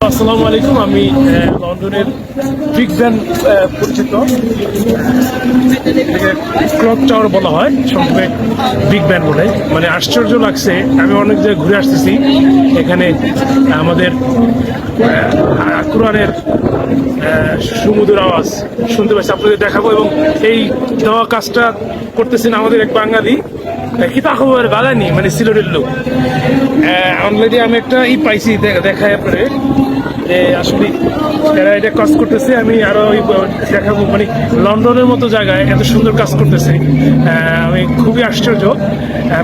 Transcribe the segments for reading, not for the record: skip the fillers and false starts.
আসসালামু আলাইকুম। আমি লন্ডনের বিগ ব্যান পরিচিত ক্লক টাওয়ার বলা হয়, সংক্ষেপে বিগ ব্যান বলে। মানে আশ্চর্য লাগছে, আমি অনেক জায়গায় ঘুরে আসতেছি, এখানে আমাদের কোরআনের সুমধুর আওয়াজ শুনতে পাচ্ছি, আপনাদের দেখাবো। এবং এই দেওয়া কাজটা করতেছেন আমাদের এক বাঙালি কিতা খবর বাগানি, মানে সিলেটের লোক। অলরেডি আমি একটা পাইছি, দেখায় আপনারে আসলে এরা এটা কাজ করতেছে। আমি আরো দেখাবো, মানে লন্ডনের মতো জায়গায় এত সুন্দর কাজ করতেছে, আমি খুবই আশ্চর্য।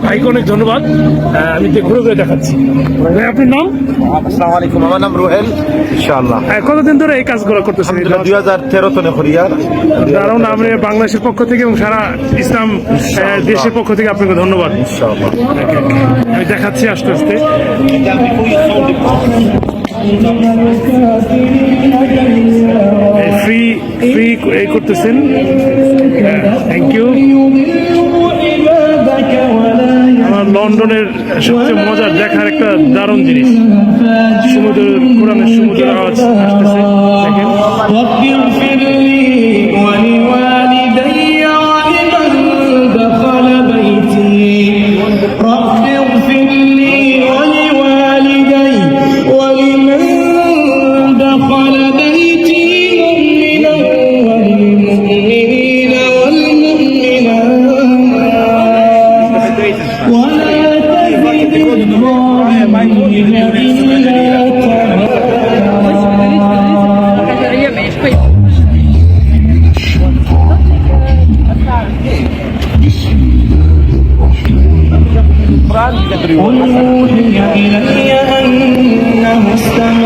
ভাইকে অনেক ধন্যবাদ। আমি ঘুরে ঘুরে দেখাচ্ছি। ভাই, আপনার নাম? আসসালামু আলাইকুম, আমার নাম রোহেল। ইনশাআল্লাহ কতদিন ধরে এই কাজগুলো করতেছেন? 2013 তে হরিয়ার। কারণ আমি বাংলাদেশের পক্ষ থেকে এবং সারা ইসলাম দেশের পক্ষ থেকে আপনাকে ধন্যবাদ। ইনশাআল্লাহ আমি দেখাচ্ছি আস্তে আস্তে। ফ্রি ফ্রি করতেছেন, থ্যাংক ইউ। আমার লন্ডনের সবচেয়ে মজার দেখার একটা দারুণ জিনিস, সমুদ্রের কোরআনের সমুদ্রের আওয়াজ আসতেছে।